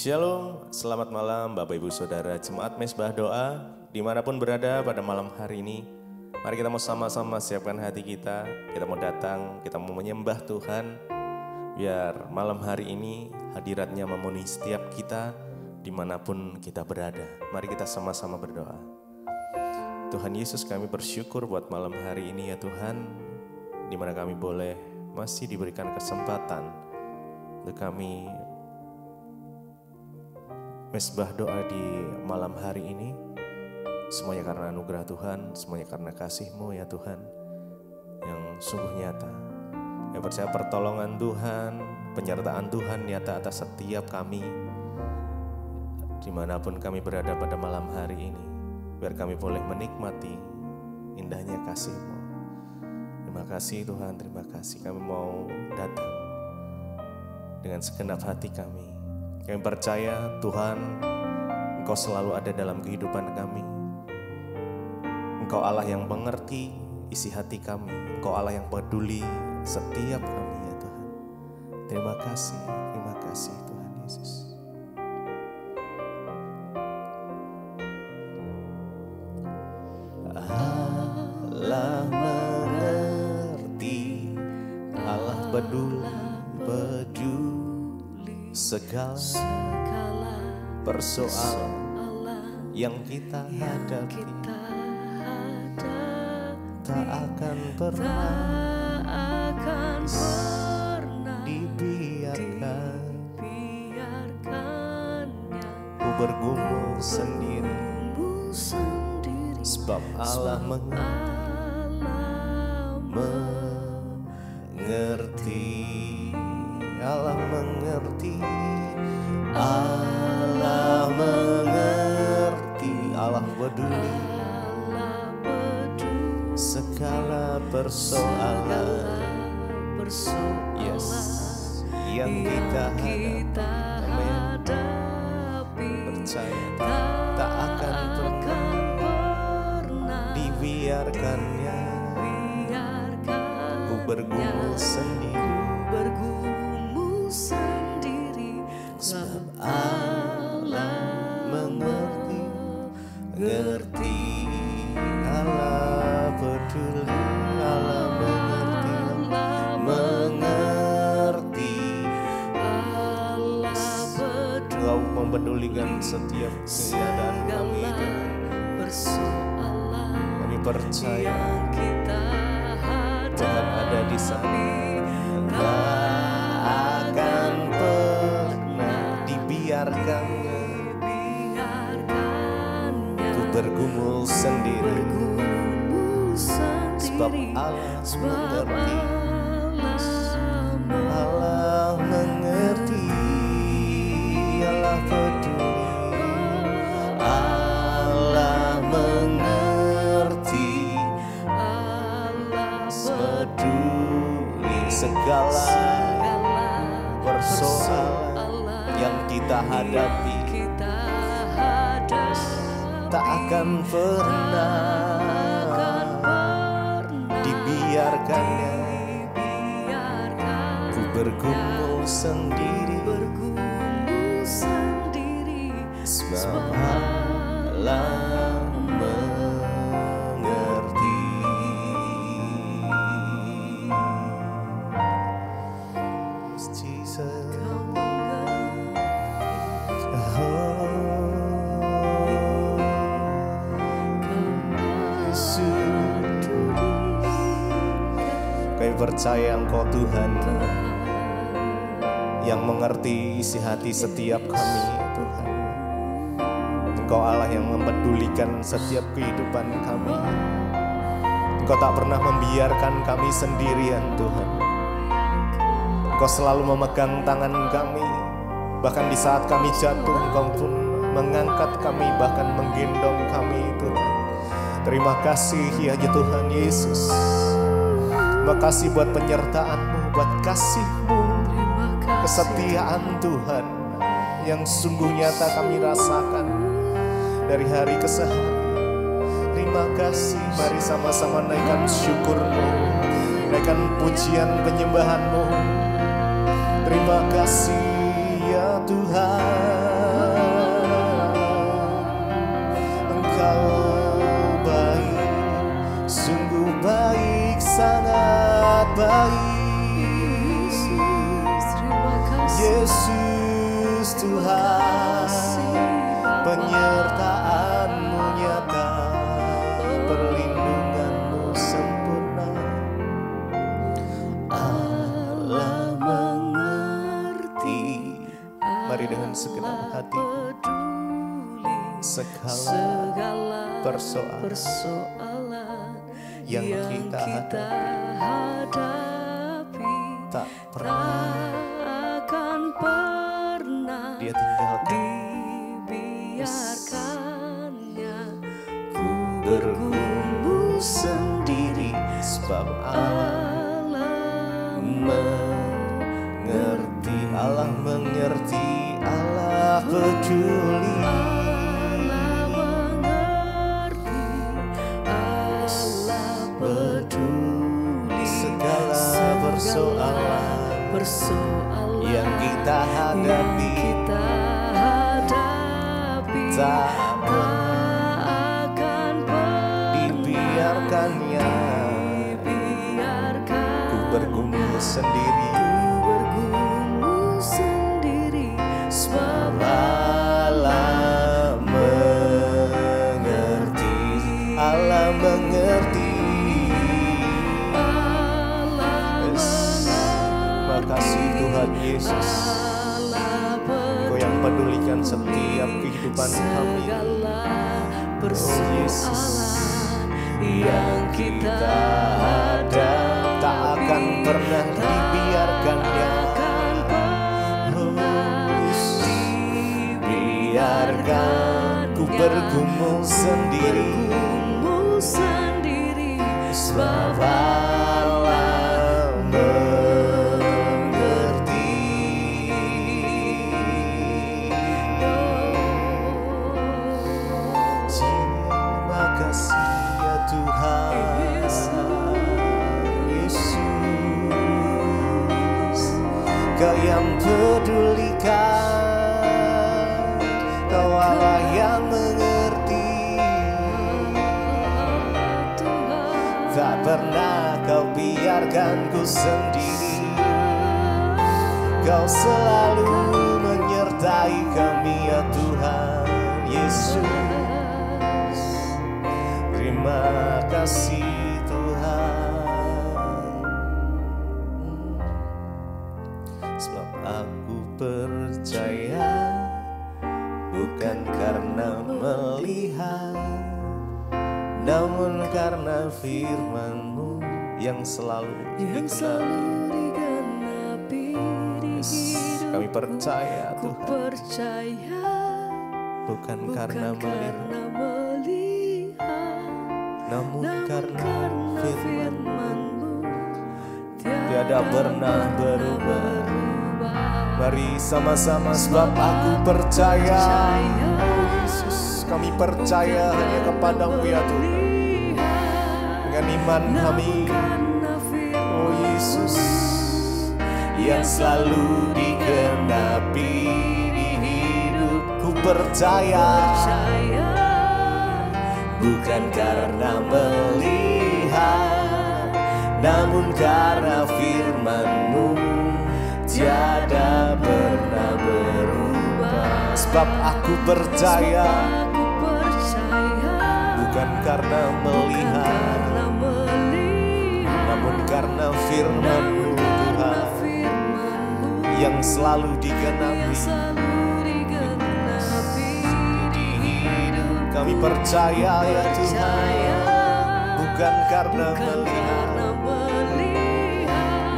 Shalom, selamat malam Bapak Ibu Saudara Jemaat Mesbah Doa dimanapun berada pada malam hari ini. Mari kita mau sama-sama siapkan hati kita mau datang, kita mau menyembah Tuhan. Biar malam hari ini hadiratnya memenuhi setiap kita dimanapun kita berada. Mari kita sama-sama berdoa. Tuhan Yesus, kami bersyukur buat malam hari ini ya Tuhan, dimana kami boleh masih diberikan kesempatan untuk kami mesbah doa di malam hari ini. Semuanya karena anugerah Tuhan, semuanya karena kasih-Mu ya Tuhan yang sungguh nyata. Yang percaya pertolongan Tuhan, penyertaan Tuhan nyata atas setiap kami dimanapun kami berada pada malam hari ini. Biar kami boleh menikmati indahnya kasih-Mu. Terima kasih Tuhan, terima kasih. Kami mau datang dengan segenap hati kami. Kami percaya Tuhan, Engkau selalu ada dalam kehidupan kami. Engkau Allah yang mengerti isi hati kami. Engkau Allah yang peduli setiap kami ya Tuhan. Terima kasih Tuhan Yesus. Allah mengerti, Allah peduli segala persoalan yang kita hadapi. Tak akan pernah dibiarkan ku bergumul sendiri, sebab Allah mengerti. Allah mengerti, Allah mengerti, Allah peduli segala persoalan yes, yang kita hadapi. Percaya tak akan pernah dibiarkannya ku bergumul sendiri. Sebab Allah mengerti, Allah peduli, Allah mengerti. Engkau mempedulikan setiap keadaan kami. Kami percaya Tuhan ada di sana. Akan pernah dibiarkannya ku bergumul sendiri, sebab Allah mengerti, Allah mengerti, Allah peduli, Allah mengerti, peduli segala persoalan yang kita hadapi. Tak akan pernah dibiarkannya ku bergumul sendiri, sebab Allah mengerti. Jesus. Kami percaya Engkau Tuhan yang mengerti isi hati setiap kami Tuhan. Engkau Allah yang mempedulikan setiap kehidupan kami. Engkau tak pernah membiarkan kami sendirian Tuhan. Engkau selalu memegang tangan kami. Bahkan di saat kami jatuh, Engkau pun mengangkat kami, bahkan menggendong kami Tuhan. Terima kasih ya Tuhan Yesus. Terima kasih buat penyertaan-Mu, buat kasih-Mu, kesetiaan Tuhan yang sungguh nyata kami rasakan dari hari ke hari. Terima kasih, mari sama-sama naikkan syukur-Mu, naikkan pujian penyembahan-Mu. Terima kasih ya Tuhan. penyertaan-Mu nyata, perlindungan-Mu sempurna. Allah mengerti. Mari dengan segenap hati segala persoalan yang kita hadapi tak akan pernah Dia tinggalkan. Dibiarkannya ku bergumul sendiri, sebab Allah mengerti. Allah mengerti, Allah peduli. Persoalan yang kita hadapi tak akan dibiarkannya. Ku bergumul sendiri, sebab Allah mengerti. Allah mengerti. Kasih Tuhan Yesus, Kau yang pedulikan setiap kehidupan kami. Oh Yesus, yang kita ada tak akan pernah dibiarkannya. Oh Yesus, biarkan ku bergumul sendiri, sebab Kau yang pedulikan, Kau Allah yang mengerti. Tak pernah Kau biarkan ku sendiri. Kau selalu menyertai kami ya Tuhan Yesus. Terima kasih Tuhan. Aku percaya bukan karena melihat, namun karena firman-Mu yang selalu digenapi. Kami percaya Tuhan, bukan karena melihat, namun karena firman-Mu tiada pernah berubah. Mari sama-sama, sebab aku percaya. Oh Yesus, kami percaya hanya kepada-Mu ya Tuhan. Dengan iman kami, oh Yesus, yang selalu digenapi di hidupku. Percaya bukan karena melihat, namun karena firman-Mu tiada pernah berubah. Sebab aku percaya, bukan karena melihat, namun karena firman-Mu Tuhan yang selalu digenapi di hidup kami. Percaya ya Tuhan, bukan karena melihat,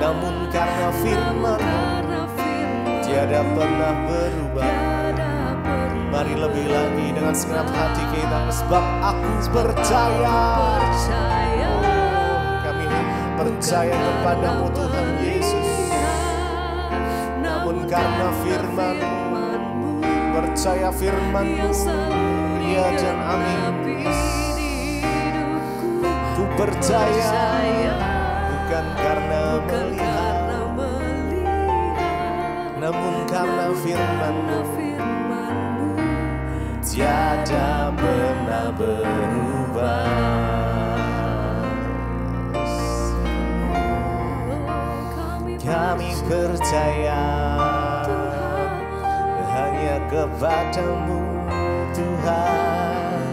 namun karena firman-Mu tiada pernah berubah. Mari lebih lagi dengan segenap hati kita, sebab aku percaya. Kami percaya kepada-Mu Tuhan Yesus, namun karena firman-Mu, percaya firman-Mu ya dan amin. Ku percaya bukan karena melihat, namun karena firman-Mu tiada pernah berubah. Kami percaya hanya kepadamu Tuhan.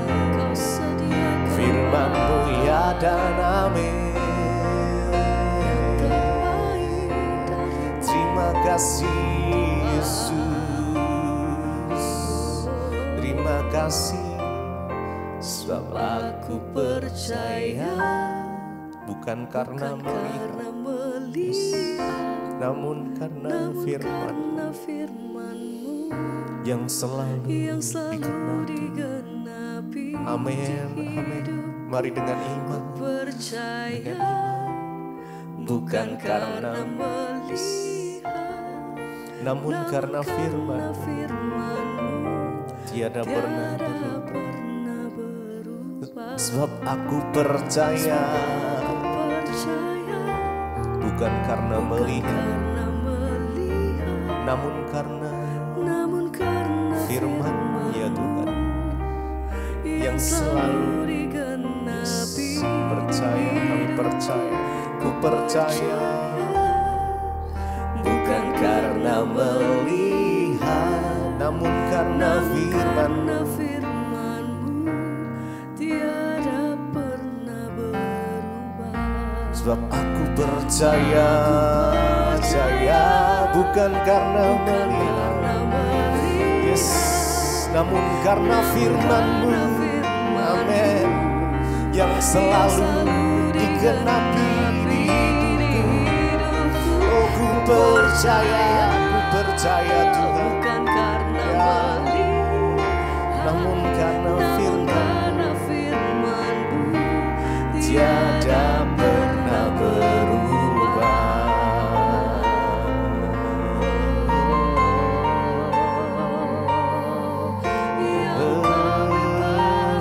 Firman-Mu ya dan amin. Terima kasih Yesus, terima kasih sebab aku percaya bukan karena melihat, namun karena firman-Mu yang selalu digenapi. Amin, amin. Mari dengan iman, bukan karena melihat, namun karena firman-Mu tiada pernah berubah. Sebab aku percaya bukan karena melihat, namun karena firman-Mu ya Tuhan yang selalu digenapi. Percaya, kami percaya, ku percaya bukan karena melihat, namun karena firman-Mu tiada pernah berubah. Sebab aku percaya, bukan karena melihat, yes, namun karena firman-Mu, amin, yang selalu digenapi di hidupku. Oh, ku percaya Tuhan, bukan karena melihat, namun karena firman-Mu tiada pernah berubah.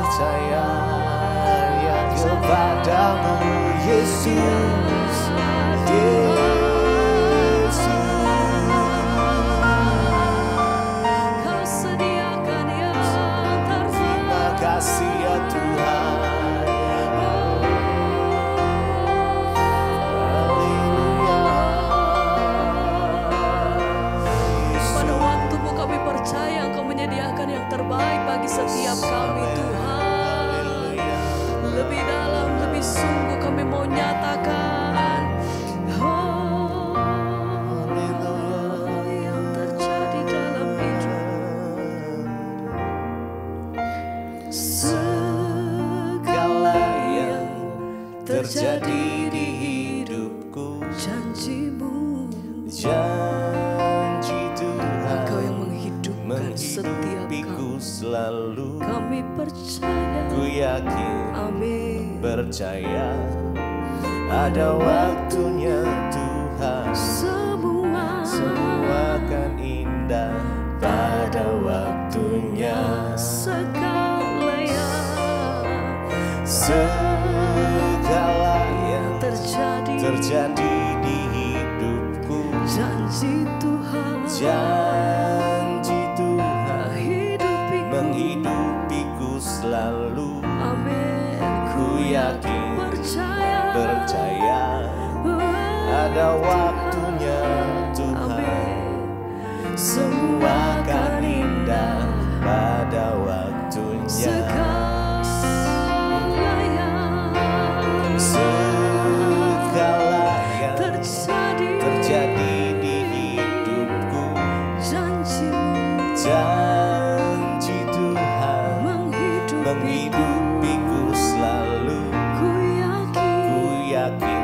Percaya ya kepadamu Yesus, Yesus. Kau sediakan yang terbaik. Terima kasih ya Tuhan. Haleluya. Pada waktu-Mu kami percaya Engkau menyediakan yang terbaik bagi setiap kami Tuhan. Lebih dalam, lebih sungguh kami mau nyatakan, oh, yang terjadi dalam hidup, segala yang terjadi di hidupku, janji-Mu, janji Tuhan, Engkau yang menghidupkan setiap kami selalu. Kami percaya, ku yakin, amin, percaya ada waktunya Tuhan. Semua akan indah pada waktunya. Segala yang terjadi di hidupku, janji Tuhan, janji Tuhan menghidupiku selalu. Amin. Ku yakin, percaya ada waktunya Tuhan. Semua akan indah pada waktunya. Segala yang terjadi di hidupku, janji Tuhan menghidupiku selalu. Ku yakin,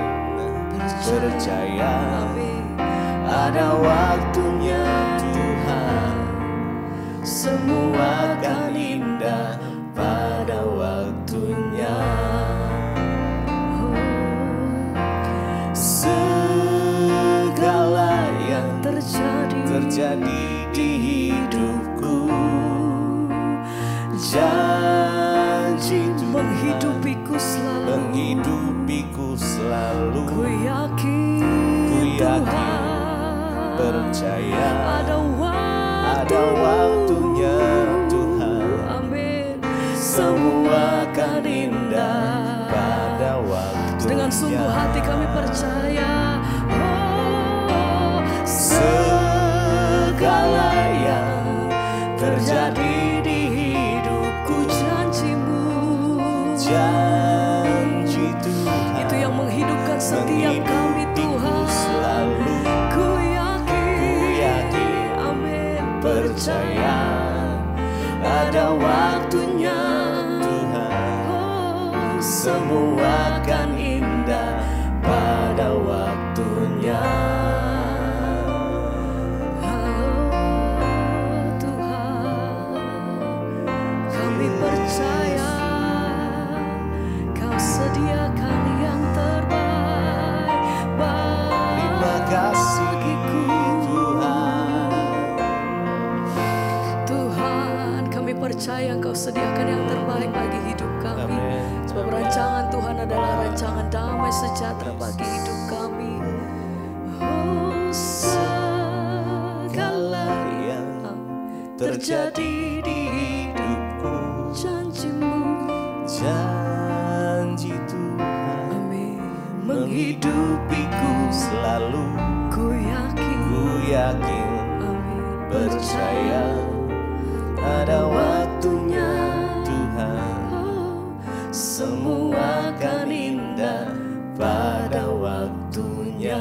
percaya ada waktunya Tuhan. Semua akan indah pada waktunya. Segala yang terjadi di hidupku, janji menghidupiku selalu. Ku yakin, percaya ada waktunya Tuhan. Amin. Semua akan indah pada waktunya. Dengan sungguh hati kami percaya, oh, segala yang terjadi di hidupku. Janjimu, janji Tuhan itu yang menghidupkan setiap kami Tuhan. Selalu Ku yakin, amin, percaya ada waktunya Tuhan, semua akan indah pada waktunya. Tuhan, kami percaya Kau sediakan yang terbaik terima kasih bagiku. Tuhan, kami percaya Engkau sediakan yang terbaik bagi hidup kami. Amin. Sebab rancangan Tuhan adalah rancangan damai sejahtera bagi hidup kami. Oh, segala yang terjadi di hidupku, janjimu, janji Tuhan amin, menghidupiku. selalu Ku yakin, amin, percaya ada waktunya Tuhan, semua akan indah pada waktunya.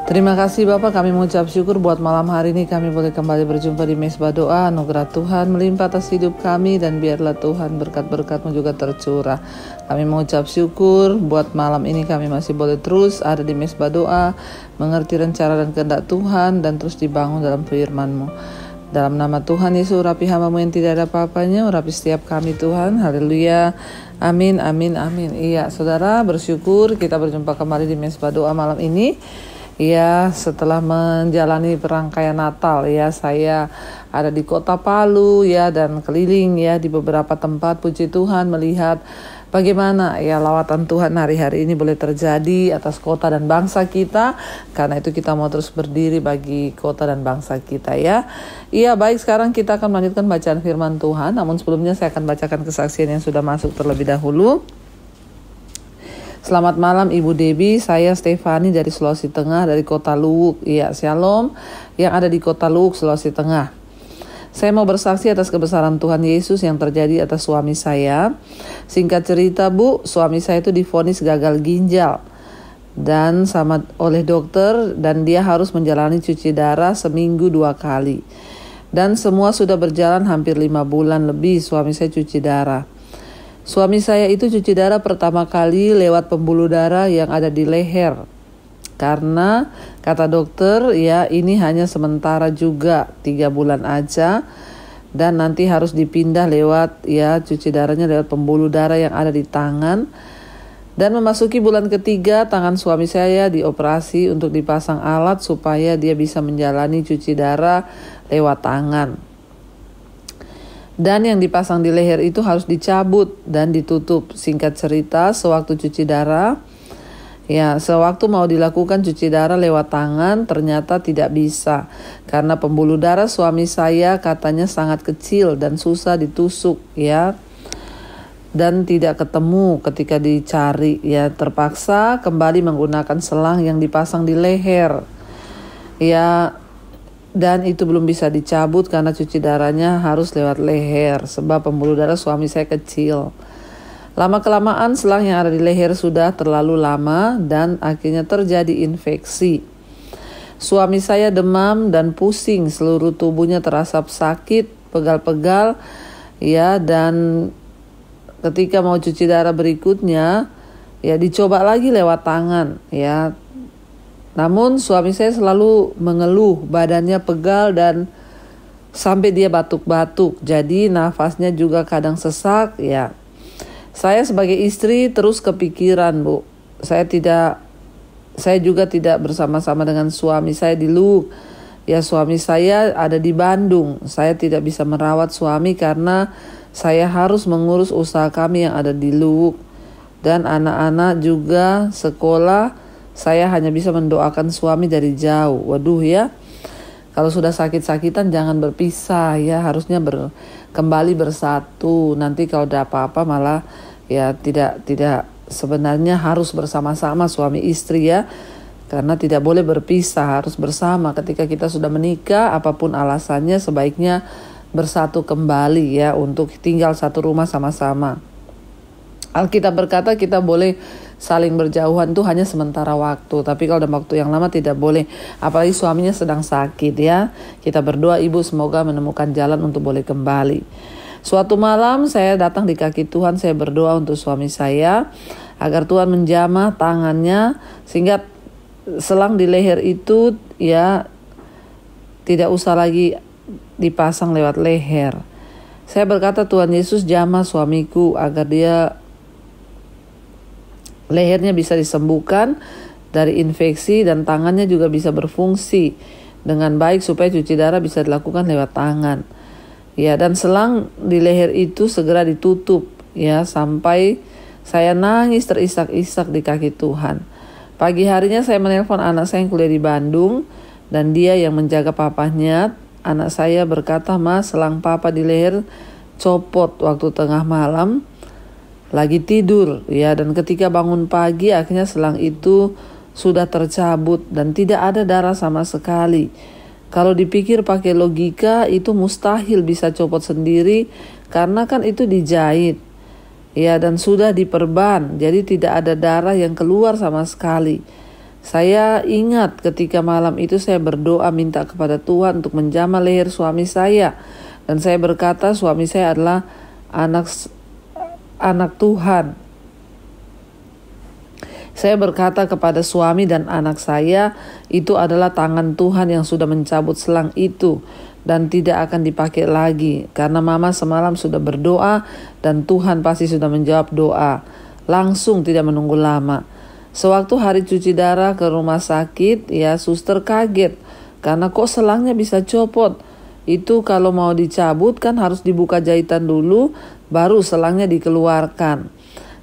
Terima kasih Bapak, kami mengucap syukur buat malam hari ini kami boleh kembali berjumpa di Mesbah Doa. Anugerah Tuhan melimpah atas hidup kami dan biarlah Tuhan berkat-berkat-Mu juga tercurah. Kami mengucap syukur buat malam ini kami masih boleh terus ada di Mesbah Doa, mengerti rencana dan kehendak Tuhan dan terus dibangun dalam firman-Mu. Dalam nama Tuhan Yesus, urapi hamba-Mu yang tidak ada apa-apanya, urapi setiap kami Tuhan. Haleluya. Amin, amin, amin. Iya, saudara, bersyukur kita berjumpa kembali di Mesbah Doa malam ini. Ya, setelah menjalani perangkaian Natal ya, saya ada di kota Palu ya dan keliling ya di beberapa tempat, puji Tuhan melihat bagaimana ya lawatan Tuhan hari-hari ini boleh terjadi atas kota dan bangsa kita. Karena itu kita mau terus berdiri bagi kota dan bangsa kita ya. Iya, baik, sekarang kita akan melanjutkan bacaan firman Tuhan. Namun sebelumnya saya akan bacakan kesaksian yang sudah masuk terlebih dahulu. Selamat malam Ibu Debbie, saya Stefani dari Sulawesi Tengah, dari kota Luwuk. Iya, Shalom yang ada di kota Luwuk, Sulawesi Tengah. Saya mau bersaksi atas kebesaran Tuhan Yesus yang terjadi atas suami saya. Singkat cerita Bu, suami saya itu divonis gagal ginjal dan oleh dokter, dan dia harus menjalani cuci darah seminggu 2 kali. Dan semua sudah berjalan hampir 5 bulan lebih suami saya cuci darah. Suami saya itu cuci darah pertama kali lewat pembuluh darah yang ada di leher. Karena kata dokter ya ini hanya sementara juga 3 bulan aja. Dan nanti harus dipindah lewat ya cuci darahnya lewat pembuluh darah yang ada di tangan. Dan memasuki bulan ketiga tangan suami saya dioperasi untuk dipasang alat supaya dia bisa menjalani cuci darah lewat tangan. Dan yang dipasang di leher itu harus dicabut dan ditutup. Singkat cerita, sewaktu cuci darah, ya sewaktu mau dilakukan cuci darah lewat tangan, ternyata tidak bisa. Karena pembuluh darah suami saya katanya sangat kecil dan susah ditusuk ya. Dan tidak ketemu ketika dicari ya, terpaksa kembali menggunakan selang yang dipasang di leher. Ya, dan itu belum bisa dicabut karena cuci darahnya harus lewat leher sebab pembuluh darah suami saya kecil. Lama-kelamaan selang yang ada di leher sudah terlalu lama dan akhirnya terjadi infeksi. Suami saya demam dan pusing, seluruh tubuhnya terasa sakit, pegal-pegal ya, dan ketika mau cuci darah berikutnya ya dicoba lagi lewat tangan ya. Namun suami saya selalu mengeluh, badannya pegal dan sampai dia batuk-batuk. Jadi nafasnya juga kadang sesak ya. Saya sebagai istri terus kepikiran Bu. Saya juga tidak bersama-sama dengan suami saya di Luwuk. Ya, suami saya ada di Bandung. Saya tidak bisa merawat suami karena saya harus mengurus usaha kami yang ada di Luwuk. Dan anak-anak juga sekolah. Saya hanya bisa mendoakan suami dari jauh. Waduh ya, kalau sudah sakit-sakitan jangan berpisah ya, harusnya kembali bersatu. Nanti kalau ada apa-apa malah ya tidak sebenarnya harus bersama-sama suami istri ya. Karena tidak boleh berpisah, harus bersama. Ketika kita sudah menikah, apapun alasannya sebaiknya bersatu kembali ya untuk tinggal satu rumah sama-sama. Alkitab berkata kita boleh saling berjauhan itu hanya sementara waktu. Tapi kalau dalam waktu yang lama tidak boleh. Apalagi suaminya sedang sakit ya. Kita berdoa ibu semoga menemukan jalan untuk boleh kembali. Suatu malam saya datang di kaki Tuhan, saya berdoa untuk suami saya agar Tuhan menjamah tangannya sehingga selang di leher itu ya tidak usah lagi dipasang lewat leher. Saya berkata Tuhan Yesus jamah suamiku agar dia lehernya bisa disembuhkan dari infeksi dan tangannya juga bisa berfungsi dengan baik supaya cuci darah bisa dilakukan lewat tangan. Ya, dan selang di leher itu segera ditutup ya sampai saya nangis terisak-isak di kaki Tuhan. Pagi harinya saya menelpon anak saya yang kuliah di Bandung dan dia yang menjaga papahnya. Anak saya berkata, "Mas, selang papa di leher copot waktu tengah malam lagi tidur ya, dan ketika bangun pagi akhirnya selang itu sudah tercabut dan tidak ada darah sama sekali." Kalau dipikir pakai logika itu mustahil bisa copot sendiri karena kan itu dijahit. Ya, dan sudah diperban, jadi tidak ada darah yang keluar sama sekali. Saya ingat ketika malam itu saya berdoa minta kepada Tuhan untuk menjamah leher suami saya. Dan saya berkata suami saya adalah anak Tuhan. Saya berkata kepada suami dan anak saya, itu adalah tangan Tuhan yang sudah mencabut selang itu dan tidak akan dipakai lagi. Karena mama semalam sudah berdoa dan Tuhan pasti sudah menjawab doa. Langsung tidak menunggu lama. Sewaktu hari cuci darah ke rumah sakit, ya suster kaget. Karena kok selangnya bisa copot. Itu kalau mau dicabut kan harus dibuka jahitan dulu, baru selangnya dikeluarkan.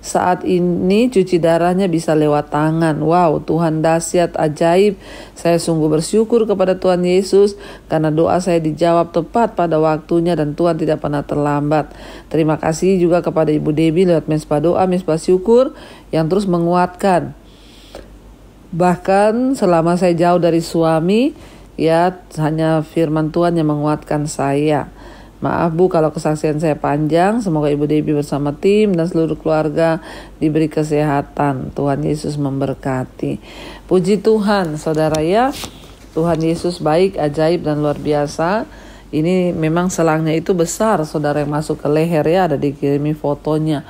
Saat ini cuci darahnya bisa lewat tangan. Wow, Tuhan dahsyat, ajaib. Saya sungguh bersyukur kepada Tuhan Yesus karena doa saya dijawab tepat pada waktunya dan Tuhan tidak pernah terlambat. Terima kasih juga kepada Ibu Debbie lewat Mesbah Doa, Mesbah Syukur yang terus menguatkan. Bahkan selama saya jauh dari suami, ya hanya firman Tuhan yang menguatkan saya. Maaf Bu kalau kesaksian saya panjang. Semoga Ibu Debbie bersama tim dan seluruh keluarga diberi kesehatan. Tuhan Yesus memberkati. Puji Tuhan saudara ya. Tuhan Yesus baik, ajaib dan luar biasa. Ini memang selangnya itu besar saudara yang masuk ke leher ya. Ada dikirimi fotonya.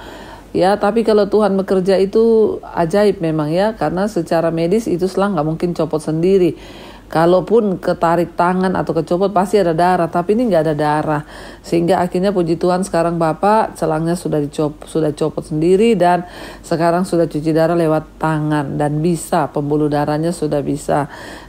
Ya, tapi kalau Tuhan bekerja itu ajaib memang ya. Karena secara medis itu selang gak mungkin copot sendiri. Kalaupun ketarik tangan atau kecopot pasti ada darah, tapi ini nggak ada darah, sehingga akhirnya puji Tuhan sekarang Bapak selangnya sudah copot sendiri dan sekarang sudah cuci darah lewat tangan dan bisa pembuluh darahnya sudah bisa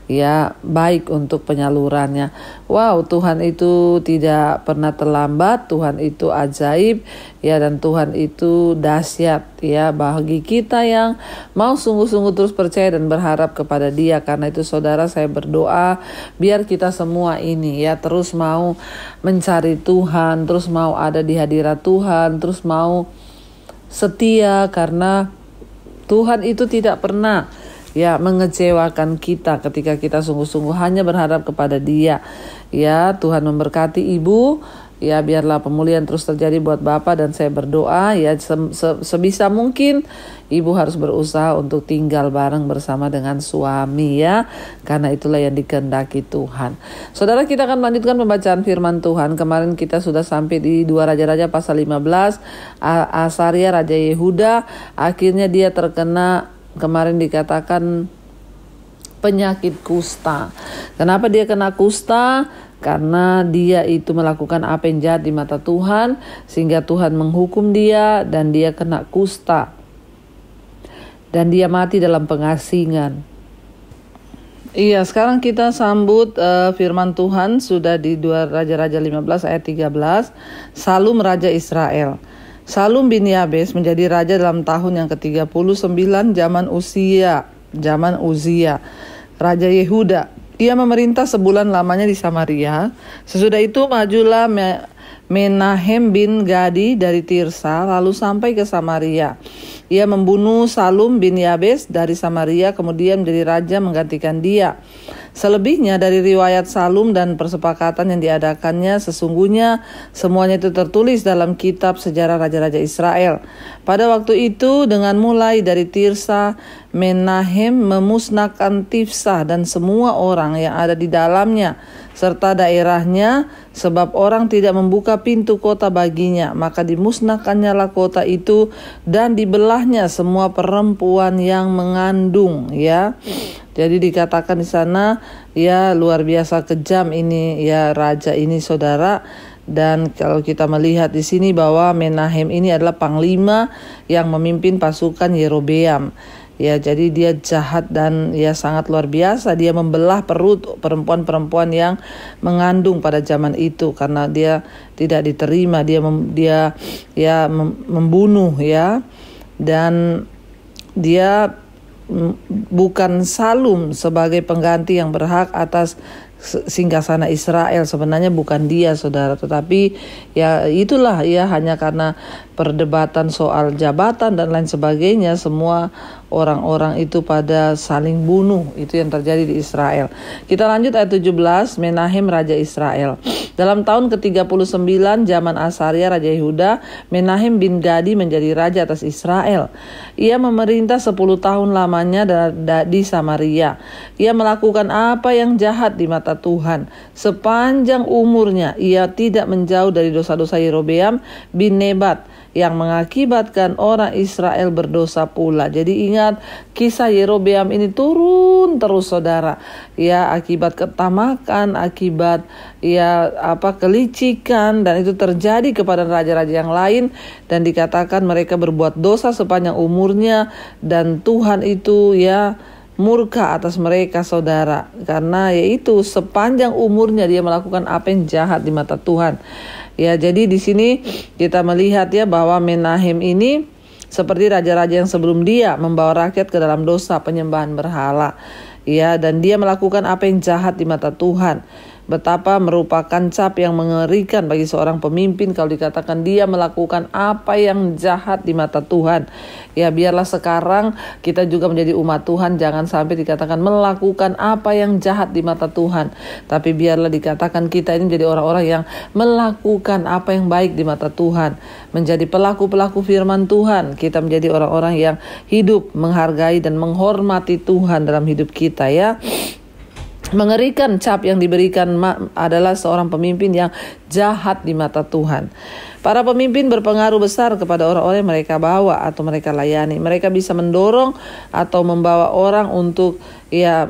ya baik untuk penyalurannya. Wow, Tuhan itu tidak pernah terlambat, Tuhan itu ajaib ya, dan Tuhan itu dahsyat ya bagi kita yang mau sungguh-sungguh terus percaya dan berharap kepada Dia. Karena itu saudara saya berdoa biar kita semua ini ya terus mau mencari Tuhan, terus mau ada di hadirat Tuhan, terus mau setia karena Tuhan itu tidak pernah ya mengecewakan kita ketika kita sungguh-sungguh hanya berharap kepada Dia. Ya, Tuhan memberkati Ibu. Ya, biarlah pemulihan terus terjadi buat Bapak dan saya berdoa ya sebisa mungkin Ibu harus berusaha untuk tinggal bareng bersama dengan suami ya. Karena itulah yang dikehendaki Tuhan. Saudara, kita akan melanjutkan pembacaan firman Tuhan. Kemarin kita sudah sampai di 2 Raja-Raja pasal 15. Asaria Raja Yehuda akhirnya dia terkena, kemarin dikatakan penyakit kusta. Kenapa dia kena kusta? Karena dia itu melakukan apa yang jahat di mata Tuhan, sehingga Tuhan menghukum dia dan dia kena kusta. Dan dia mati dalam pengasingan. Iya, sekarang kita sambut firman Tuhan sudah di 2 Raja-Raja 15 ayat 13. Salum Raja Israel. Salum bin Yabes menjadi raja dalam tahun yang ke-39 zaman Uzia, Raja Yehuda. Ia memerintah sebulan lamanya di Samaria. Sesudah itu majulah Menahem bin Gadi dari Tirsa lalu sampai ke Samaria. Ia membunuh Salum bin Yabes dari Samaria, kemudian menjadi raja menggantikan dia. Selebihnya dari riwayat Salum dan persepakatan yang diadakannya, sesungguhnya semuanya itu tertulis dalam kitab sejarah raja-raja Israel. Pada waktu itu dengan mulai dari Tirsa, Menahem memusnahkan Tifsah dan semua orang yang ada di dalamnya serta daerahnya, sebab orang tidak membuka pintu kota baginya. Maka dimusnahkannyalah kota itu dan dibelahnya semua perempuan yang mengandung, ya. Jadi dikatakan di sana, ya, luar biasa kejam ini, ya, raja ini, saudara. Dan kalau kita melihat di sini bahwa Menahem ini adalah panglima yang memimpin pasukan Yerobeam. Ya, jadi dia jahat dan ya sangat luar biasa. Dia membelah perut perempuan-perempuan yang mengandung pada zaman itu karena dia tidak diterima. Dia membunuh, ya. Dan dia bukan Salum sebagai pengganti yang berhak atas singgasana Israel. Sebenarnya bukan dia, saudara, tetapi ya itulah, ya, hanya karena perdebatan soal jabatan dan lain sebagainya, semua orang-orang itu pada saling bunuh. Itu yang terjadi di Israel. Kita lanjut ayat 17, Menahem Raja Israel. Dalam tahun ke-39 zaman Asaria Raja Yehuda, Menahem bin Gadi menjadi raja atas Israel. Ia memerintah 10 tahun lamanya di Samaria. Ia melakukan apa yang jahat di mata Tuhan. Sepanjang umurnya ia tidak menjauh dari dosa-dosa Yerobeam bin Nebat yang mengakibatkan orang Israel berdosa pula. Jadi ingat, kisah Yerobeam ini turun terus, saudara. Ya, akibat ketamakan, akibat kelicikan, dan itu terjadi kepada raja-raja yang lain, dan dikatakan mereka berbuat dosa sepanjang umurnya, dan Tuhan itu murka atas mereka, saudara, karena yaitu sepanjang umurnya dia melakukan apa yang jahat di mata Tuhan. Ya, jadi di sini kita melihat, ya, bahwa Menahem ini seperti raja-raja yang sebelum dia membawa rakyat ke dalam dosa penyembahan berhala. Ya, dan dia melakukan apa yang jahat di mata Tuhan. Betapa merupakan cap yang mengerikan bagi seorang pemimpin kalau dikatakan dia melakukan apa yang jahat di mata Tuhan. Ya, biarlah sekarang kita juga menjadi umat Tuhan, jangan sampai dikatakan melakukan apa yang jahat di mata Tuhan. Tapi biarlah dikatakan kita ini menjadi orang-orang yang melakukan apa yang baik di mata Tuhan. Menjadi pelaku-pelaku firman Tuhan. Kita menjadi orang-orang yang hidup menghargai dan menghormati Tuhan dalam hidup kita, ya. Mengerikan cap yang diberikan adalah seorang pemimpin yang jahat di mata Tuhan. Para pemimpin berpengaruh besar kepada orang-orang yang mereka bawa atau mereka layani. Mereka bisa mendorong atau membawa orang untuk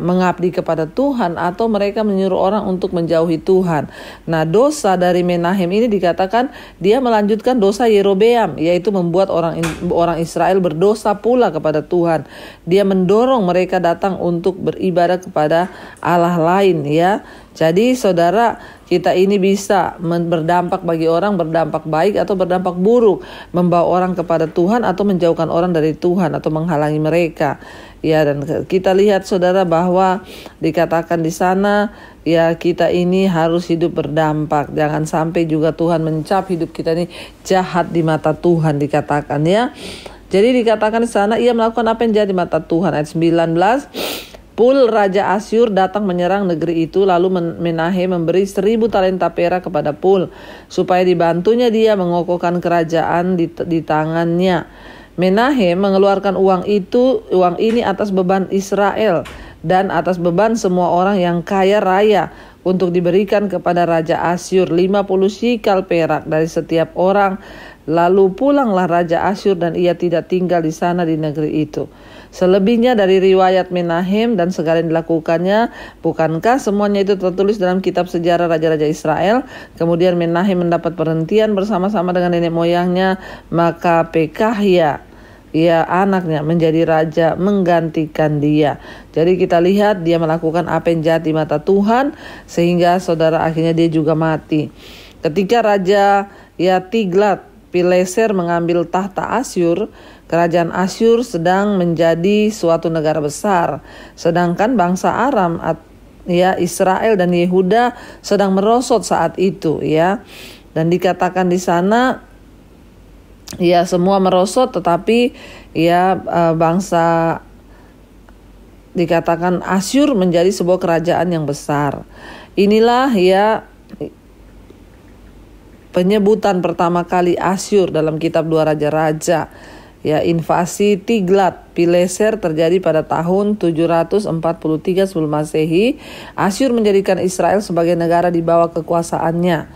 mengabdi kepada Tuhan, atau mereka menyuruh orang untuk menjauhi Tuhan. Nah, dosa dari Menahem ini dikatakan dia melanjutkan dosa Yerobeam, yaitu membuat orang Israel berdosa pula kepada Tuhan. Dia mendorong mereka datang untuk beribadah kepada Allah lain, ya. Jadi saudara, kita ini bisa berdampak bagi orang, berdampak baik atau berdampak buruk, membawa orang kepada Tuhan atau menjauhkan orang dari Tuhan atau menghalangi mereka. Ya, dan kita lihat, saudara, bahwa dikatakan di sana, ya, kita ini harus hidup berdampak. Jangan sampai juga Tuhan mencap hidup kita ini jahat di mata Tuhan, dikatakan, ya. Jadi dikatakan di sana ia melakukan apa yang jahat di mata Tuhan. Ayat 19. Pul Raja Asyur datang menyerang negeri itu, lalu Menahem memberi 1000 talenta perak kepada Pul supaya dibantunya dia mengokohkan kerajaan di tangannya. Menahem mengeluarkan uang ini atas beban Israel dan atas beban semua orang yang kaya raya untuk diberikan kepada Raja Asyur 50 shikal perak dari setiap orang. Lalu pulanglah Raja Asyur dan ia tidak tinggal di sana di negeri itu. Selebihnya dari riwayat Menahem dan segala yang dilakukannya, bukankah semuanya itu tertulis dalam kitab sejarah raja-raja Israel? Kemudian Menahem mendapat perhentian bersama-sama dengan nenek moyangnya, maka Pekahia, anaknya, menjadi raja menggantikan dia. Jadi kita lihat dia melakukan apa yang jahat di mata Tuhan, sehingga saudara akhirnya dia juga mati. Ketika Raja Tiglat-Pileser mengambil tahta Asyur, kerajaan Asyur sedang menjadi suatu negara besar, sedangkan bangsa Aram, Israel dan Yehuda sedang merosot saat itu, ya. Dan dikatakan di sana ya semua merosot, tetapi ya bangsa dikatakan Asyur menjadi sebuah kerajaan yang besar. Inilah ya penyebutan pertama kali Asyur dalam kitab 2 Raja-Raja. Ya, invasi Tiglat-Pileser terjadi pada tahun 743 sebelum Masehi. Asyur menjadikan Israel sebagai negara di bawah kekuasaannya.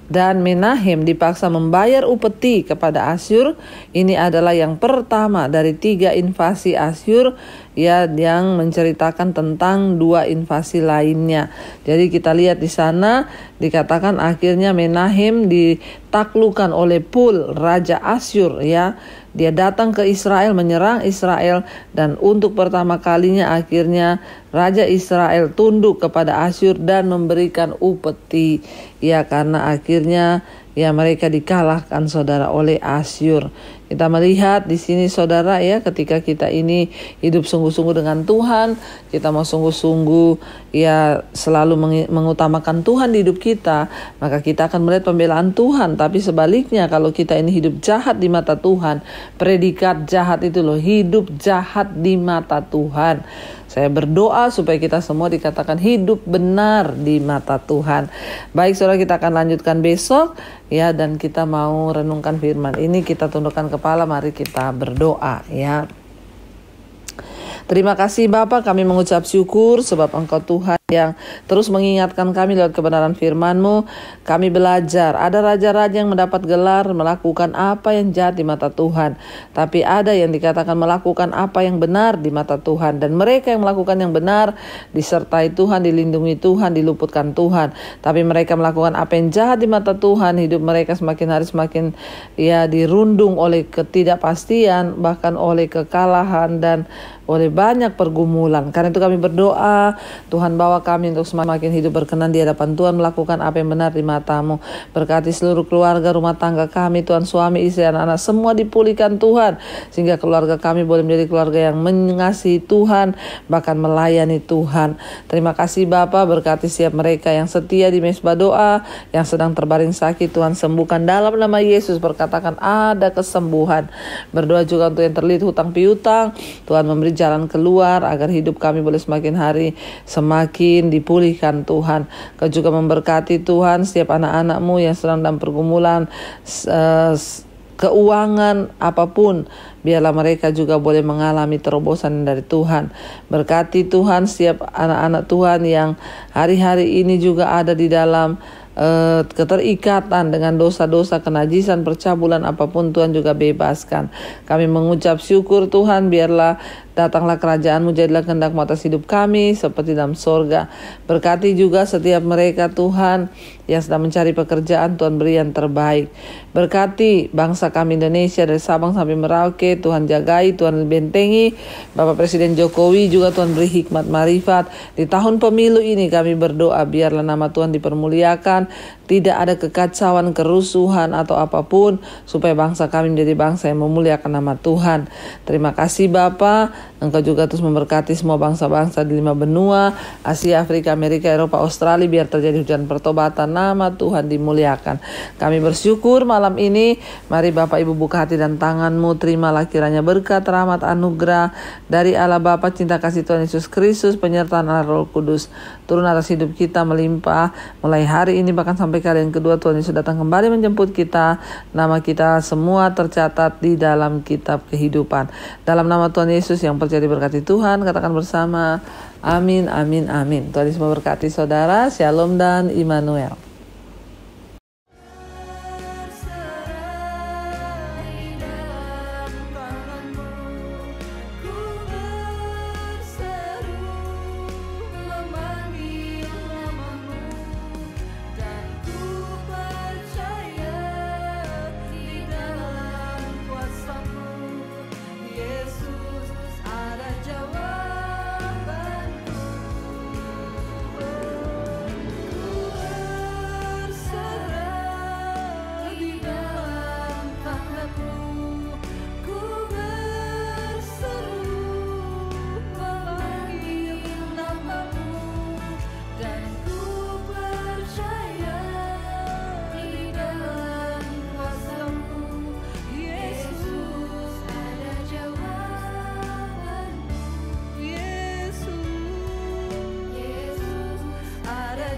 Dan Menahem dipaksa membayar upeti kepada Asyur. Ini adalah yang pertama dari 3 invasi Asyur ya, yang menceritakan tentang 2 invasi lainnya. Jadi kita lihat di sana dikatakan akhirnya Menahem ditaklukkan oleh Pul, raja Asyur ya. Dia datang ke Israel, menyerang Israel, dan untuk pertama kalinya akhirnya Raja Israel tunduk kepada Asyur dan memberikan upeti. Ya, karena akhirnya ya mereka dikalahkan saudara oleh Asyur. Kita melihat di sini saudara ya, ketika kita ini hidup sungguh-sungguh dengan Tuhan, kita mau sungguh-sungguh ya selalu mengutamakan Tuhan di hidup kita, maka kita akan melihat pembelaan Tuhan. Tapi sebaliknya kalau kita ini hidup jahat di mata Tuhan, predikat jahat itu loh, hidup jahat di mata Tuhan. Saya berdoa supaya kita semua dikatakan hidup benar di mata Tuhan. Baik saudara, kita akan lanjutkan besok ya, dan kita mau renungkan firman ini. Kita tundukkan kepala, mari kita berdoa ya. Terima kasih Bapa, kami mengucap syukur sebab Engkau Tuhan yang terus mengingatkan kami lewat kebenaran firman-Mu. Kami belajar, ada raja-raja yang mendapat gelar melakukan apa yang jahat di mata Tuhan, tapi ada yang dikatakan melakukan apa yang benar di mata Tuhan. Dan mereka yang melakukan yang benar disertai Tuhan, dilindungi Tuhan, diluputkan Tuhan. Tapi mereka melakukan apa yang jahat di mata Tuhan, hidup mereka semakin hari semakin ya dirundung oleh ketidakpastian, bahkan oleh kekalahan dan oleh banyak pergumulan. Karena itu kami berdoa, Tuhan bawa kami untuk semakin hidup berkenan di hadapan Tuhan, melakukan apa yang benar di mata-Mu. Berkati seluruh keluarga, rumah tangga kami, Tuhan, suami, istri, anak-anak, semua dipulihkan Tuhan, sehingga keluarga kami boleh menjadi keluarga yang mengasihi Tuhan, bahkan melayani Tuhan. Terima kasih Bapa, berkati setiap mereka yang setia di mezbah doa, yang sedang terbaring sakit, Tuhan sembuhkan dalam nama Yesus. Berkatakan ada kesembuhan. Berdoa juga untuk yang terlilit hutang piutang, Tuhan memberi jalan keluar agar hidup kami boleh semakin hari semakin dipulihkan Tuhan. Kau juga memberkati Tuhan setiap anak-anak-Mu yang sedang dalam pergumulan keuangan apapun, biarlah mereka juga boleh mengalami terobosan dari Tuhan. Berkati Tuhan setiap anak-anak Tuhan yang hari-hari ini juga ada di dalam keterikatan dengan dosa-dosa, kenajisan, percabulan apapun, Tuhan juga bebaskan. Kami mengucap syukur Tuhan, biarlah datanglah kerajaan-Mu, jadilah kehendak-Mu atas hidup kami seperti dalam sorga. Berkati juga setiap mereka Tuhan yang sedang mencari pekerjaan, Tuhan beri yang terbaik. Berkati bangsa kami Indonesia dari Sabang sampai Merauke, Tuhan jagai, Tuhan bentengi. Bapak Presiden Jokowi juga Tuhan beri hikmat marifat. Di tahun pemilu ini kami berdoa, biarlah nama Tuhan dipermuliakan, tidak ada kekacauan, kerusuhan atau apapun, supaya bangsa kami menjadi bangsa yang memuliakan nama Tuhan. Terima kasih Bapa. Engkau juga terus memberkati semua bangsa-bangsa di 5 benua, Asia, Afrika, Amerika, Eropa, Australia, biar terjadi hujan pertobatan, nama Tuhan dimuliakan. Kami bersyukur malam ini, mari Bapak Ibu buka hati dan tangan-Mu, terimalah kiranya berkat, rahmat, anugerah dari Allah Bapa, cinta kasih Tuhan Yesus Kristus, penyertaan Allah Roh Kudus turun atas hidup kita melimpah, mulai hari ini bahkan sampai kali yang kedua Tuhan Yesus datang kembali menjemput kita. Nama kita semua tercatat di dalam kitab kehidupan. Dalam nama Tuhan Yesus yang percaya diberkati Tuhan, katakan bersama, amin, amin, amin. Tuhan Yesus memberkati saudara, shalom dan Immanuel.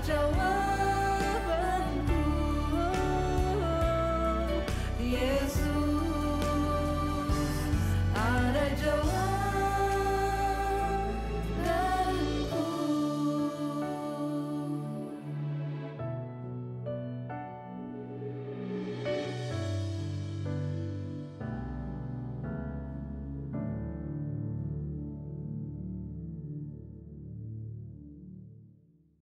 Jawa